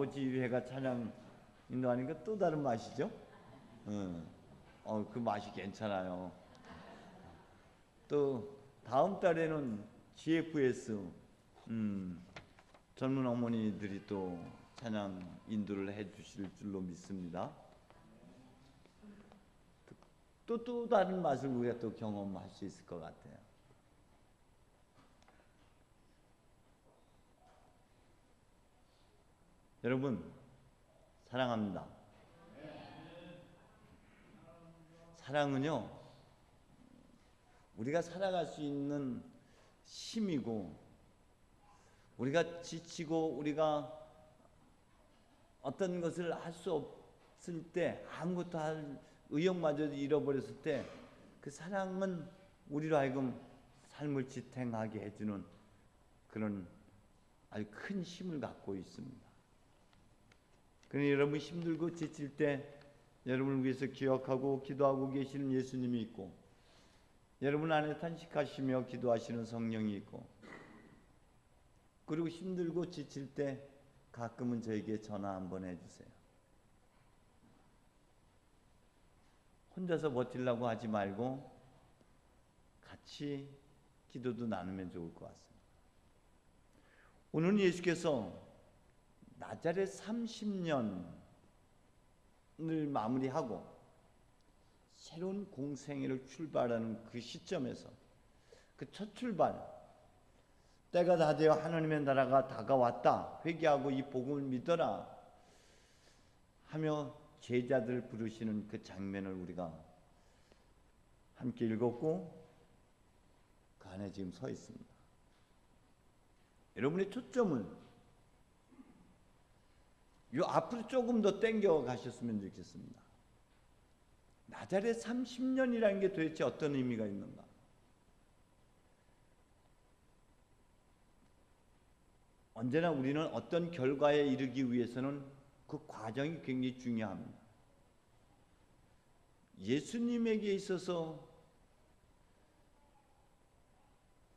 아버지 회가 찬양 인도하니까 또 다른 맛이죠. 그 맛이 괜찮아요. 또 다음 달에는 GFS 젊은 어머니들이 또 찬양 인도를 해주실 줄로 믿습니다. 또 다른 맛을 우리가 또 경험할 수 있을 것 같아요. 여러분 사랑합니다. 사랑은요 우리가 살아갈 수 있는 힘이고, 우리가 지치고 우리가 어떤 것을 할 수 없을 때, 아무것도 할 의욕마저도 잃어버렸을 때, 그 사랑은 우리로 하여금 삶을 지탱하게 해주는 그런 아주 큰 힘을 갖고 있습니다. 그러니 여러분 힘들고 지칠 때 여러분을 위해서 기억하고 기도하고 계시는 예수님이 있고, 여러분 안에 탄식하시며 기도하시는 성령이 있고, 그리고 힘들고 지칠 때 가끔은 저에게 전화 한번 해주세요. 혼자서 버틸라고 하지 말고 같이 기도도 나누면 좋을 것 같습니다. 오늘 예수께서 나자렛 30년을 마무리하고 새로운 공생애를 출발하는 그 시점에서, 그 첫 출발, 때가 다 되어 하나님의 나라가 다가왔다, 회개하고 이 복음을 믿어라 하며 제자들 부르시는 그 장면을 우리가 함께 읽었고 그 안에 지금 서 있습니다. 여러분의 초점은 요 앞으로 조금 더 당겨 가셨으면 좋겠습니다. 나자렛 30년이라는 게 도대체 어떤 의미가 있는가? 언제나 우리는 어떤 결과에 이르기 위해서는 그 과정이 굉장히 중요합니다. 예수님에게 있어서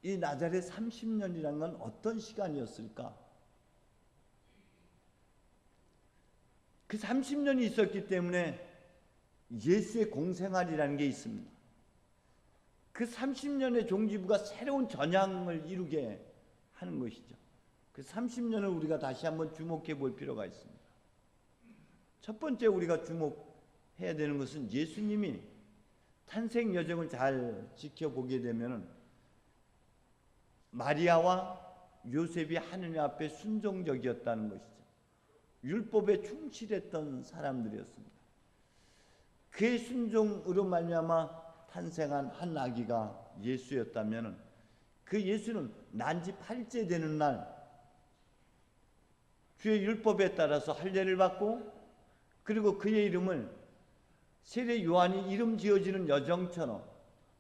이 나자렛 30년이라는 건 어떤 시간이었을까? 그 30년이 있었기 때문에 예수의 공생활이라는 게 있습니다. 그 30년의 종지부가 새로운 전향을 이루게 하는 것이죠. 그 30년을 우리가 다시 한번 주목해 볼 필요가 있습니다. 첫 번째 우리가 주목해야 되는 것은 예수님이 탄생 여정을 잘 지켜보게 되면은 마리아와 요셉이 하느님 앞에 순종적이었다는 것이죠. 율법에 충실했던 사람들이었습니다. 그의 순종으로 말미암아 탄생한 한 아기가 예수였다면, 그 예수는 난지 8째 되는 날 주의 율법에 따라서 할례를 받고, 그리고 그의 이름을 세례 요한이 이름 지어지는 여정처럼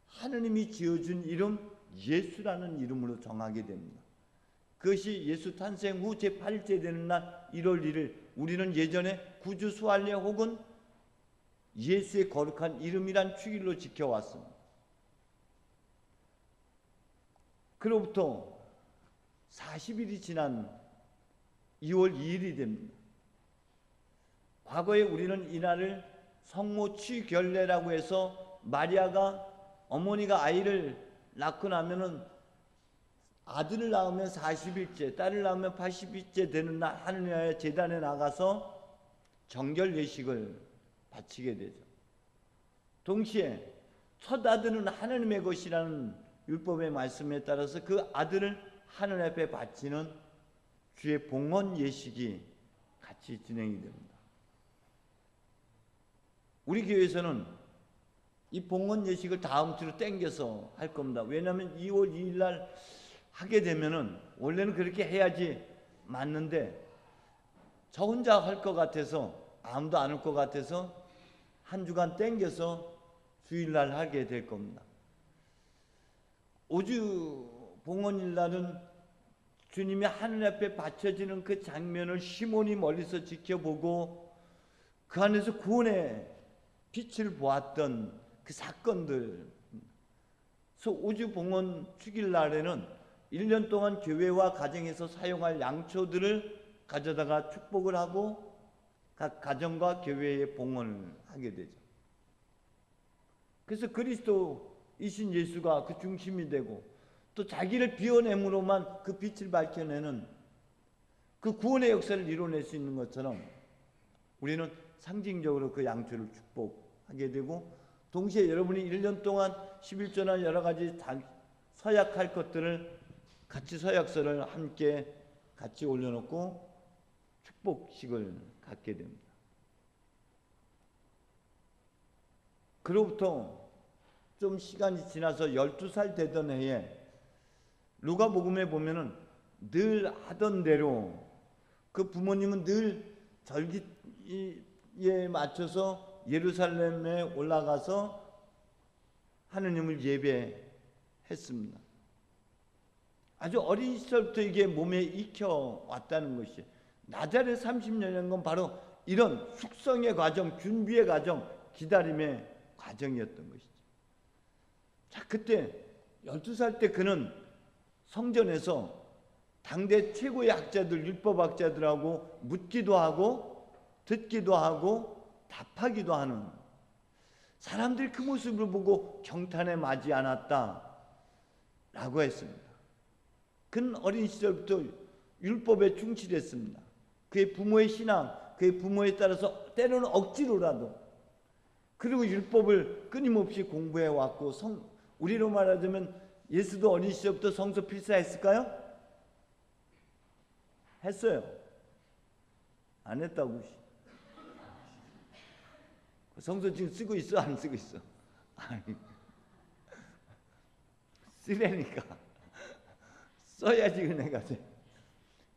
하느님이 지어준 이름 예수라는 이름으로 정하게 됩니다. 그것이 예수 탄생 후 제8째 되는 날 1월 1일 우리는 예전에 구주 수할례 혹은 예수의 거룩한 이름이란 축일로 지켜왔습니다. 그로부터 40일이 지난 2월 2일이 됩니다. 과거에 우리는 이날을 성모 취결례라고 해서 마리아가 어머니가 아이를 낳고 나면은 아들을 낳으면 40일째, 딸을 낳으면 80일째 되는 날 하느님의 제단에 나가서 정결 예식을 바치게 되죠. 동시에 첫 아들은 하느님의 것이라는 율법의 말씀에 따라서 그 아들을 하느님 앞에 바치는 주의 봉헌 예식이 같이 진행이 됩니다. 우리 교회에서는 이 봉헌 예식을 다음 주로 땡겨서 할 겁니다. 왜냐하면 2월 2일 날 하게 되면은 원래는 그렇게 해야지 맞는데 저 혼자 할 것 같아서, 아무도 안 올 것 같아서 한 주간 땡겨서 주일날 하게 될 겁니다. 5주 봉헌일 날은 주님이 하늘 앞에 바쳐지는 그 장면을 시몬이 멀리서 지켜보고 그 안에서 구원의 빛을 보았던 그 사건들. 그래서 5주 봉헌 축일 날에는 1년 동안 교회와 가정에서 사용할 양초들을 가져다가 축복을 하고 각 가정과 교회에 봉헌을 하게 되죠. 그래서 그리스도이신 예수가 그 중심이 되고 또 자기를 비워냄으로만 그 빛을 밝혀내는 그 구원의 역사를 이뤄낼 수 있는 것처럼 우리는 상징적으로 그 양초를 축복하게 되고, 동시에 여러분이 1년 동안 11조나 여러 가지 서약할 것들을 같이 서약서를 함께 같이 올려놓고 축복식을 갖게 됩니다. 그로부터 좀 시간이 지나서 12살 되던 해에 누가복음에 보면은 늘 하던 대로 그 부모님은 늘 절기에 맞춰서 예루살렘에 올라가서 하느님을 예배했습니다. 아주 어린 시절부터 이게 몸에 익혀 왔다는 것이, 나자렛 30년이라는 건 바로 이런 숙성의 과정, 준비의 과정, 기다림의 과정이었던 것이죠. 자, 그때 12살 때 그는 성전에서 당대 최고의 학자들, 율법학자들하고 묻기도 하고 듣기도 하고 답하기도 하는, 사람들이 그 모습을 보고 경탄에 맞지 않았다 라고 했습니다. 그는 어린 시절부터 율법에 충실했습니다. 그의 부모의 신앙, 그의 부모에 따라서 때로는 억지로라도, 그리고 율법을 끊임없이 공부해 왔고, 우리로 말하자면 예수도 어린 시절부터 성서 필사했을까요? 했어요. 안 했다고. 성서 지금 쓰고 있어, 안 쓰고 있어? 아니, 쓰라니까. 써야지 은혜가 돼.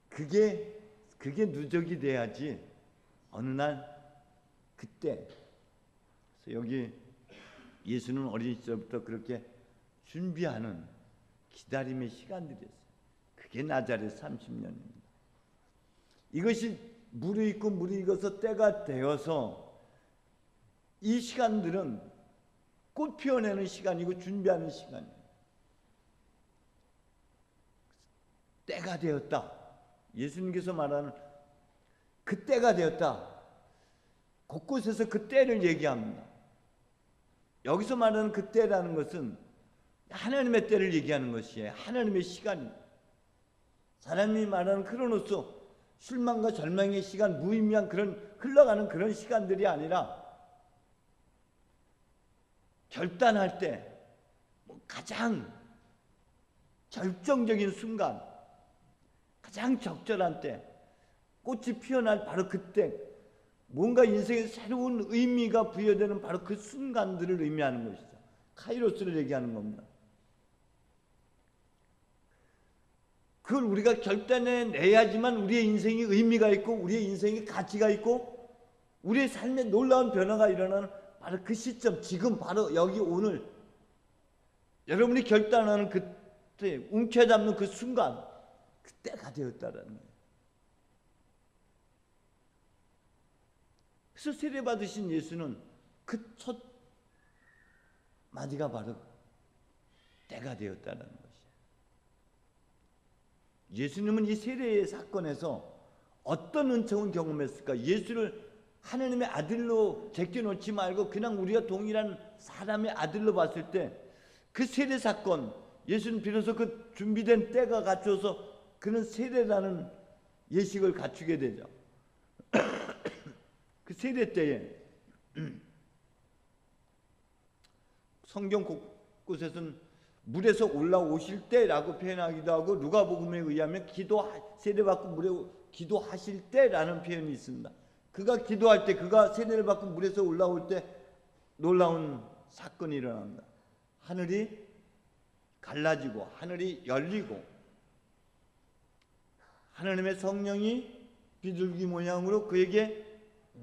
그게 누적이 돼야지 어느 날 그때. 그래서 여기 예수는 어린 시절부터 그렇게 준비하는 기다림의 시간들이었어요. 그게 나자렛 30년입니다. 이것이 무르익고 무르익어서 때가 되어서 이 시간들은 꽃 피워내는 시간이고 준비하는 시간이에요. 때가 되었다. 예수님께서 말하는 그 때가 되었다. 곳곳에서 그 때를 얘기합니다. 여기서 말하는 그 때라는 것은 하나님의 때를 얘기하는 것이에요. 하나님의 시간입니다. 사람이 말하는 크로노스, 실망과 절망의 시간, 무의미한 그런 흘러가는 그런 시간들이 아니라 결단할 때 가장 결정적인 순간, 가장 적절한 때, 꽃이 피어날 바로 그때, 뭔가 인생에 새로운 의미가 부여되는 바로 그 순간들을 의미하는 것이죠. 카이로스를 얘기하는 겁니다. 그걸 우리가 결단해내야지만 우리의 인생이 의미가 있고 우리의 인생에 가치가 있고 우리의 삶에 놀라운 변화가 일어나는 바로 그 시점, 지금 바로 여기 오늘 여러분이 결단하는 그때, 움켜잡는 그 순간, 그때가 되었다라는 거예요. 그래서 세례받으신 예수는 그 첫 마디가 바로 때가 되었다는 것이에요. 예수님은 이 세례의 사건에서 어떤 은총을 경험했을까? 예수를 하나님의 아들로 제껴놓지 말고 그냥 우리가 동일한 사람의 아들로 봤을 때 그 세례 사건, 예수는 비로소 그 준비된 때가 갖춰서 그는 세례라는 예식을 갖추게 되죠. 그 세례 때에 성경 곳곳에서는 물에서 올라오실 때라고 표현하기도 하고, 누가복음에 의하면 세례받고 물에 기도하실 때라는 표현이 있습니다. 그가 기도할 때, 그가 세례를 받고 물에서 올라올 때 놀라운 사건이 일어납니다. 하늘이 갈라지고 하늘이 열리고 하나님의 성령이 비둘기 모양으로 그에게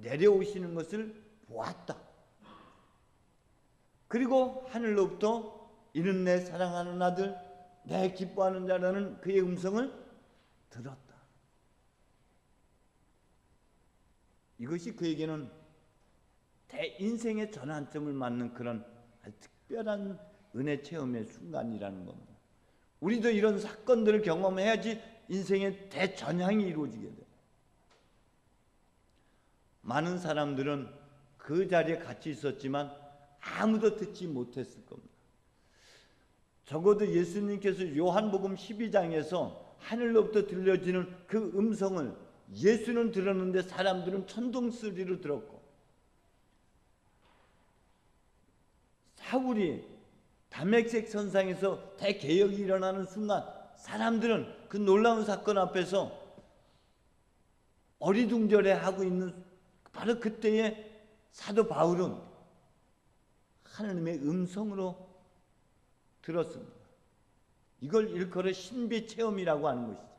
내려오시는 것을 보았다. 그리고 하늘로부터 이는 내 사랑하는 아들, 내 기뻐하는 자라는 그의 음성을 들었다. 이것이 그에게는 인생의 전환점을 맞는 그런 특별한 은혜 체험의 순간이라는 겁니다. 우리도 이런 사건들을 경험해야지 인생의 대전향이 이루어지게 돼요. 많은 사람들은 그 자리에 같이 있었지만 아무도 듣지 못했을 겁니다. 적어도 예수님께서 요한복음 12장에서 하늘로부터 들려지는 그 음성을 예수는 들었는데 사람들은 천둥소리로 들었고, 사울이 다메섹 선상에서 대개혁이 일어나는 순간 사람들은 그 놀라운 사건 앞에서 어리둥절해하고 있는 바로 그때에 사도 바울은 하나님의 음성으로 들었습니다. 이걸 일컬어 신비 체험이라고 하는 것이죠.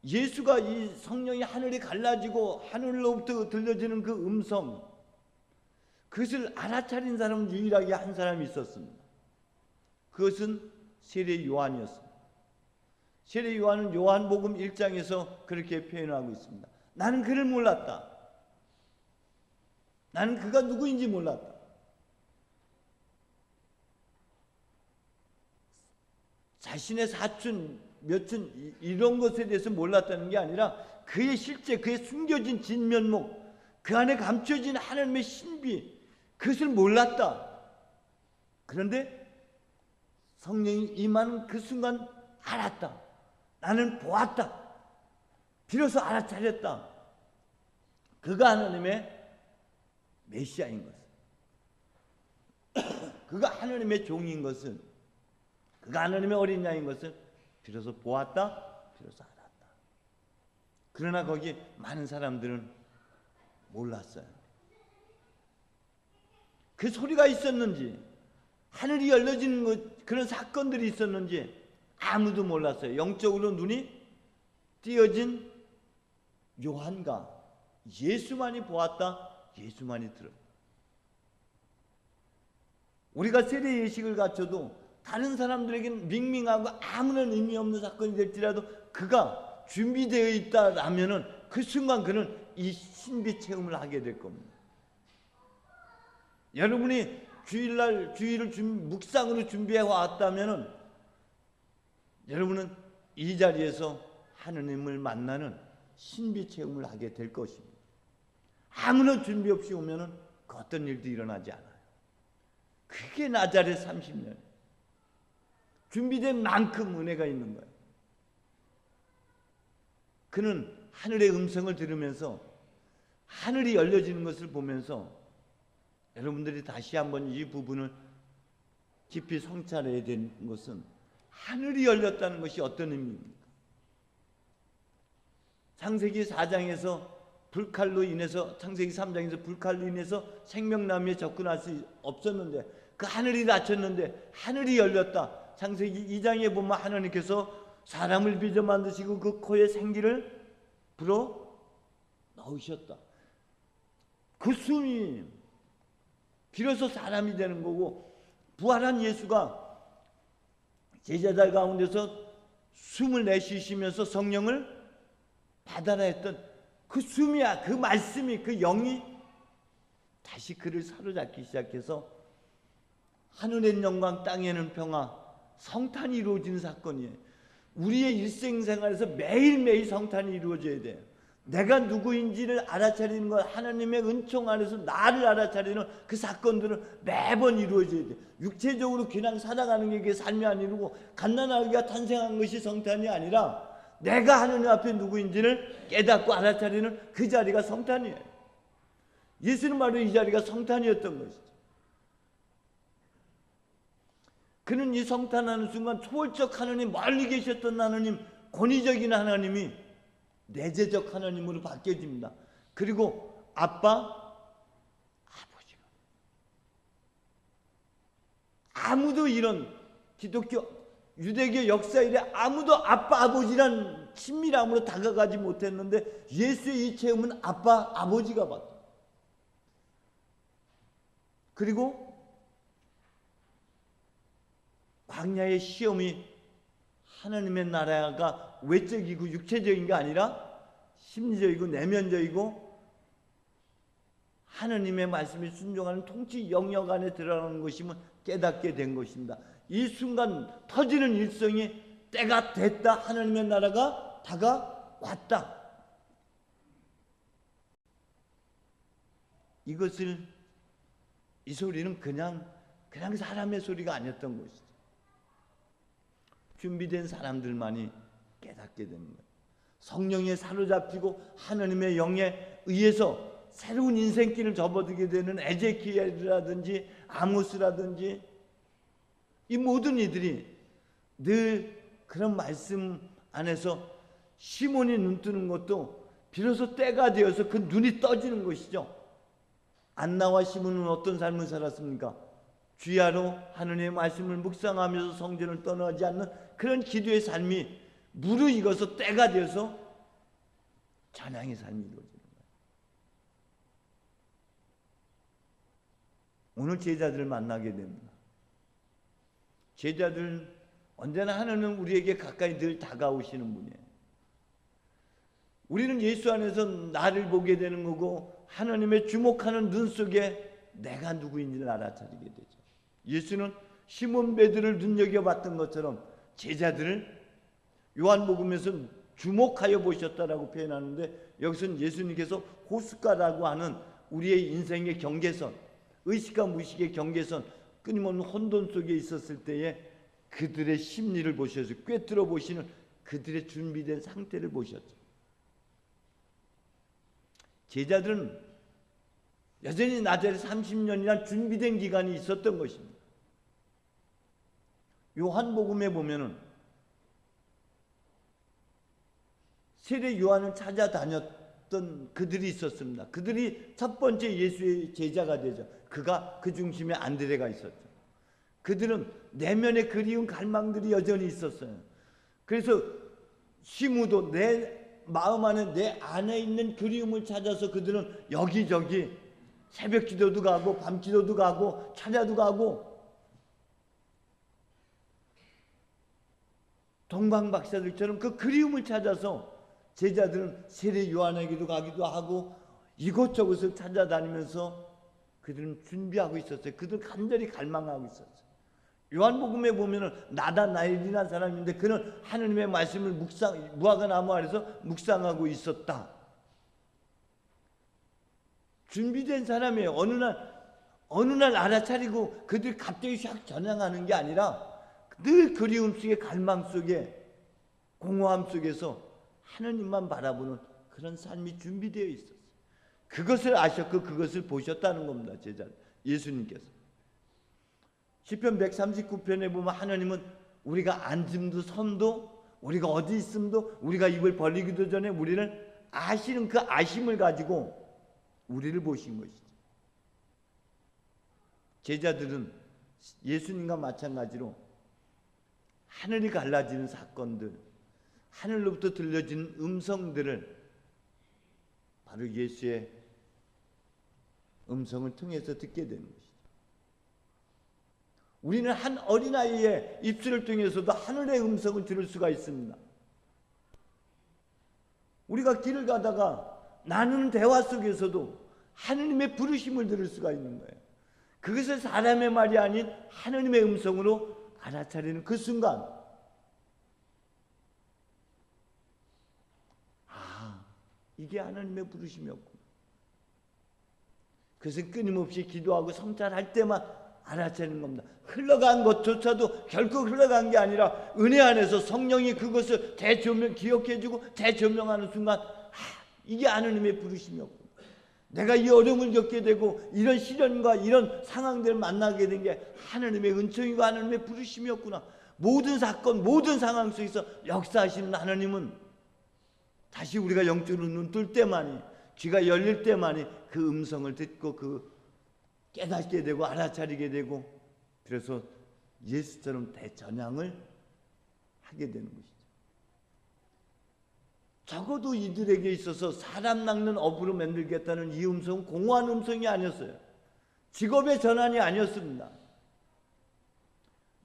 예수가 이 성령이 하늘이 갈라지고 하늘로부터 들려지는 그 음성, 그것을 알아차린 사람은 유일하게 한 사람이 있었습니다. 그것은 세례 요한이었습니다. 세례 요한은 요한복음 1장에서 그렇게 표현하고 있습니다. 나는 그를 몰랐다. 나는 그가 누구인지 몰랐다. 자신의 사촌, 몇촌 이런 것에 대해서 몰랐다는 게 아니라 그의 실제, 그의 숨겨진 진면목, 그 안에 감춰진 하나님의 신비, 그것을 몰랐다. 그런데 성령이 임하는 그 순간 알았다. 나는 보았다. 비로소 알아차렸다. 그가 하나님의 메시아인 것을, 그가 하나님의 종인 것을, 그가 하나님의 어린 양인 것을 비로소 보았다. 비로소 알았다. 그러나 거기 많은 사람들은 몰랐어요. 그 소리가 있었는지, 하늘이 열려지는 것, 그런 사건들이 있었는지 아무도 몰랐어요. 영적으로 눈이 띄어진 요한과 예수만이 보았다. 예수만이 들었다. 우리가 세례 예식을 갖춰도 다른 사람들에게는 밍밍하고 아무런 의미 없는 사건이 될지라도 그가 준비되어 있다라면은 그 순간 그는 이 신비 체험을 하게 될 겁니다. 여러분이 주일날 주일을 묵상으로 준비해 왔다면은 여러분은 이 자리에서 하느님을 만나는 신비 체험을 하게 될 것입니다. 아무런 준비 없이 오면은 그 어떤 일도 일어나지 않아요. 그게 나자렛 30년. 준비된 만큼 은혜가 있는 거예요. 그는 하늘의 음성을 들으면서 하늘이 열려지는 것을 보면서 여러분들이 다시 한번 이 부분을 깊이 성찰해야 되는 것은 하늘이 열렸다는 것이 어떤 의미입니까? 창세기 4장에서 불칼로 인해서, 창세기 3장에서 불칼로 인해서 생명나무에 접근할 수 없었는데 그 하늘이 닫혔는데 하늘이 열렸다. 창세기 2장에 보면 하나님께서 사람을 빚어 만드시고 그 코에 생기를 불어 넣으셨다. 그 숨이 비로소 사람이 되는 거고, 부활한 예수가 제자들 가운데서 숨을 내쉬시면서 성령을 받아라 했던 그 숨이야, 그 말씀이, 그 영이 다시 그를 사로잡기 시작해서 하늘엔 영광 땅에는 평화, 성탄이 이루어지는 사건이에요. 우리의 일생생활에서 매일매일 성탄이 이루어져야 돼요. 내가 누구인지를 알아차리는 것, 하나님의 은총 안에서 나를 알아차리는 그 사건들은 매번 이루어져야 돼요. 육체적으로 그냥 살아가는 게 그게 삶이 아니고 갓난아기가 탄생한 것이 성탄이 아니라 내가 하나님 앞에 누구인지를 깨닫고 알아차리는 그 자리가 성탄이에요. 예수는 바로 이 자리가 성탄이었던 것이죠. 그는 이 성탄하는 순간 초월적 하나님, 멀리 계셨던 하나님, 권위적인 하나님이 내재적 하나님으로 바뀌어집니다. 그리고 아빠, 아버지가. 아무도 이런 기독교, 유대교 역사 이래 아무도 아빠, 아버지란 친밀함으로 다가가지 못했는데 예수의 이 체험은 아빠, 아버지가 받다. 그리고 광야의 시험이 하나님의 나라가 외적이고 육체적인 게 아니라 심리적이고 내면적이고 하나님의 말씀에 순종하는 통치 영역 안에 들어가는 것이면 깨닫게 된 것입니다. 이 순간 터지는 일성이 때가 됐다. 하나님의 나라가 다가왔다. 이 소리는 그냥 사람의 소리가 아니었던 것이죠. 준비된 사람들만이 깨닫게 되는 거예요. 성령에 사로잡히고 하나님의 영에 의해서 새로운 인생길을 접어들게 되는 에제키엘이라든지 아모스라든지 이 모든 이들이 늘 그런 말씀 안에서 시몬이 눈 뜨는 것도 비로소 때가 되어서 그 눈이 떠지는 것이죠. 안나와 시몬은 어떤 삶을 살았습니까? 주야로 하느님의 말씀을 묵상하면서 성전을 떠나지 않는 그런 기도의 삶이 무르익어서 때가 되어서 찬양의 삶이 이루어지는 거예요. 오늘 제자들을 만나게 됩니다. 제자들 언제나 하나님은 우리에게 가까이 늘 다가오시는 분이에요. 우리는 예수 안에서 나를 보게 되는 거고 하나님의 주목하는 눈 속에 내가 누구인지를 알아차리게 되죠. 예수는 시몬 베드로를 눈여겨봤던 것처럼 제자들을 요한복음에서 주목하여 보셨다라고 표현하는데 여기서는 예수님께서 호숫가라고 하는 우리의 인생의 경계선, 의식과 무의식의 경계선, 끊임없는 혼돈 속에 있었을 때에 그들의 심리를 보셔서 꿰뚫어 보시는 그들의 준비된 상태를 보셨죠. 제자들은 여전히 나자렛 30년이란 준비된 기간이 있었던 것입니다. 요한복음에 보면은 세례 요한을 찾아다녔던 그들이 있었습니다. 그들이 첫 번째 예수의 제자가 되죠. 그 중심에 안드레가 있었죠. 그들은 내면의 그리운 갈망들이 여전히 있었어요. 그래서 시무도 내 마음 안에 내 안에 있는 그리움을 찾아서 그들은 여기저기 새벽 기도도 가고 밤 기도도 가고 찬야도 가고 동방박사들처럼 그 그리움을 찾아서 제자들은 세례 요한에게도 가기도 하고 이곳저곳을 찾아다니면서 그들은 준비하고 있었어요. 그들은 간절히 갈망하고 있었어요. 요한복음에 보면은 나다나엘이라는 사람인데 그는 하느님의 말씀을 무화과 나무 아래서 묵상하고 있었다. 준비된 사람이에요. 어느 날 알아차리고 그들이 갑자기 샥 전향하는 게 아니라 늘 그리움 속에 갈망 속에 공허함 속에서 하느님만 바라보는 그런 삶이 준비되어 있었어요. 그것을 아셨고 그것을 보셨다는 겁니다. 제자 예수님께서. 시편 139편에 보면 하나님은 우리가 앉음도 섬도 우리가 어디 있음도 우리가 입을 벌리기도 전에 우리를 아시는 그 아심을 가지고 우리를 보신 것이죠. 제자들은 예수님과 마찬가지로 하늘이 갈라지는 사건들, 하늘로부터 들려지는 음성들을 바로 예수의 음성을 통해서 듣게 되는 것이죠. 우리는 한 어린아이의 입술을 통해서도 하늘의 음성을 들을 수가 있습니다. 우리가 길을 가다가 나누는 대화 속에서도 하느님의 부르심을 들을 수가 있는 거예요. 그것을 사람의 말이 아닌 하느님의 음성으로 알아차리는 그 순간, 이게 하나님의 부르심이었구나. 그것은 끊임없이 기도하고 성찰할 때만 알아차리는 겁니다. 흘러간 것조차도 결코 흘러간 게 아니라 은혜 안에서 성령이 그것을 기억해주고 재조명하는 순간 이게 하나님의 부르심이었구나. 내가 이 어려움을 겪게 되고 이런 시련과 이런 상황들을 만나게 된 게 하나님의 은총이고 하나님의 부르심이었구나. 모든 사건 모든 상황 속에서 역사하시는 하나님은 다시 우리가 영적으로 눈 뜰 때만이 귀가 열릴 때만이 그 음성을 듣고 깨닫게 되고 알아차리게 되고 그래서 예수처럼 대전향을 하게 되는 것이죠. 적어도 이들에게 있어서 사람 낚는 업으로 만들겠다는 이 음성은 공허한 음성이 아니었어요. 직업의 전환이 아니었습니다.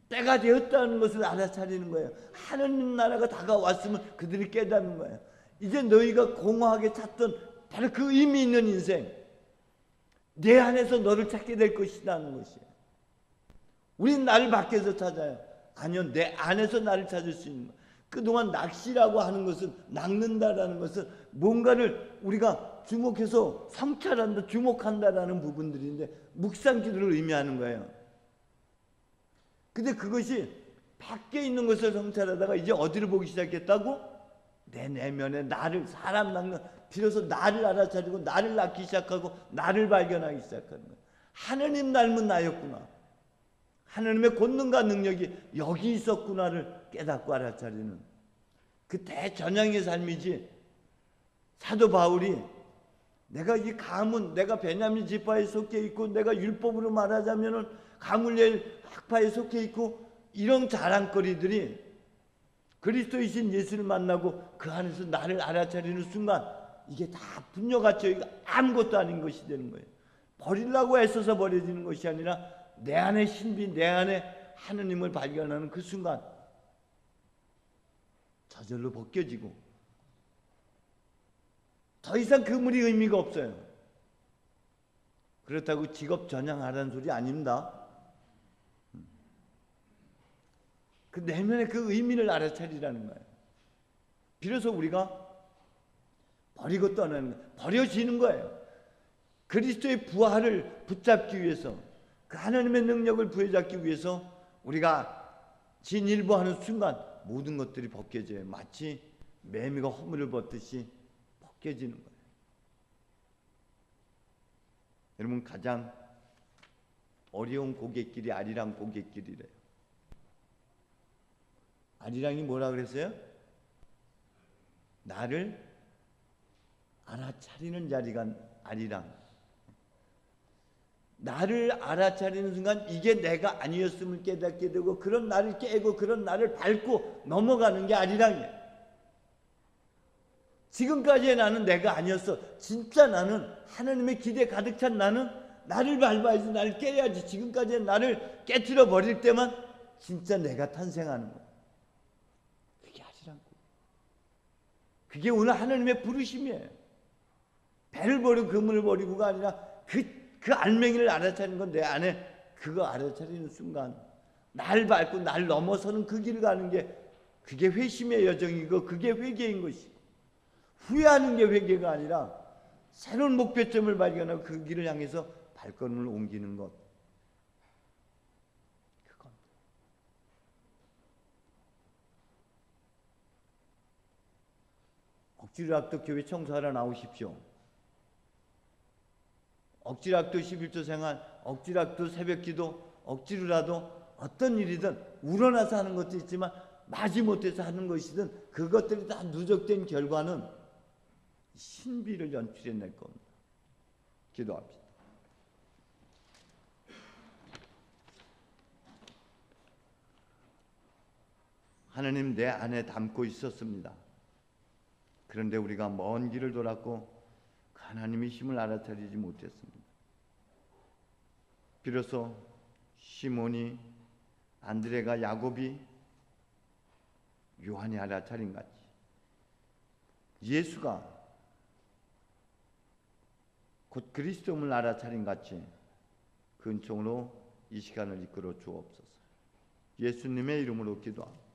때가 되었다는 것을 알아차리는 거예요. 하느님 나라가 다가왔으면 그들이 깨닫는 거예요. 이제 너희가 공허하게 찾던 바로 그 의미 있는 인생, 내 안에서 너를 찾게 될 것이라는 것이에요. 우리는 나를 밖에서 찾아요. 아니요, 내 안에서 나를 찾을 수 있는 거예요. 그동안 낚시라고 하는 것은, 낚는다라는 것은 뭔가를 우리가 주목해서 성찰한다, 주목한다라는 부분들인데 묵상기도를 의미하는 거예요. 근데 그것이 밖에 있는 것을 성찰하다가 이제 어디를 보기 시작했다고? 내 내면에 나를, 사람 낚는, 비로소 나를 알아차리고 나를 낳기 시작하고 나를 발견하기 시작하는 거예요. 하느님 닮은 나였구나, 하느님의 권능과 능력이 여기 있었구나를 깨닫고 알아차리는 그 대전향의 삶이지. 사도 바울이 내가 이 가문, 내가 베냐민 지파에 속해 있고 내가 율법으로 말하자면은 가물리엘 학파에 속해 있고 이런 자랑거리들이 그리스도이신 예수를 만나고 그 안에서 나를 알아차리는 순간 이게 다 분녀같이 아무것도 아닌 것이 되는 거예요. 버리려고 애써서 버려지는 것이 아니라 내 안에 신비, 내 안에 하느님을 발견하는 그 순간 저절로 벗겨지고 더 이상 그물이 의미가 없어요. 그렇다고 직업 전향하라는 소리 아닙니다. 그 내면의 그 의미를 알아차리라는 거예요. 비로소 우리가 버리고 떠나는 거예요. 버려지는 거예요. 그리스도의 부활을 붙잡기 위해서, 그 하나님의 능력을 부여잡기 위해서 우리가 진일보하는 순간 모든 것들이 벗겨져요. 마치 매미가 허물을 벗듯이 벗겨지는 거예요. 여러분, 가장 어려운 고갯길이 아리랑 고갯길이래요. 아리랑이 뭐라 그랬어요? 나를 알아차리는 자리가 아리랑. 나를 알아차리는 순간 이게 내가 아니었음을 깨닫게 되고 그런 나를 깨고 그런 나를 밟고 넘어가는 게 아리랑이에요. 지금까지의 나는 내가 아니었어. 진짜 나는, 하나님의 기대 가득 찬 나는 나를 밟아야지, 나를 깨야지. 지금까지의 나를 깨트려 버릴 때만 진짜 내가 탄생하는 거예요. 그게 아리랑고. 그게 오늘 하나님의 부르심이에요. 배를 버리고 그물을 버리고가 아니라 그 알맹이를 알아차리는 건 내 안에 그거 알아차리는 순간 날 밟고 날 넘어서는 그 길을 가는 게, 그게 회심의 여정이고 그게 회개인 것이. 후회하는 게 회개가 아니라 새로운 목표점을 발견하고 그 길을 향해서 발걸음을 옮기는 것. 그겁니다. 억지로라도 교회 청소하러 나오십시오. 억지로라도 11조 생활, 억지로라도 새벽기도, 억지로라도 어떤 일이든 우러나서 하는 것도 있지만 마지못해서 하는 것이든 그것들이 다 누적된 결과는 신비를 연출해낼 겁니다. 기도합시다. 하나님, 내 안에 담고 있었습니다. 그런데 우리가 먼 길을 돌았고 하나님의 힘을 알아차리지 못했습니다. 비로소 시몬이, 안드레가, 야곱이, 요한이 알아차린 같이 예수가 곧 그리스도를 알아차린 같이 그 은총으로 이 시간을 이끌어 주옵소서. 예수님의 이름으로 기도합니다.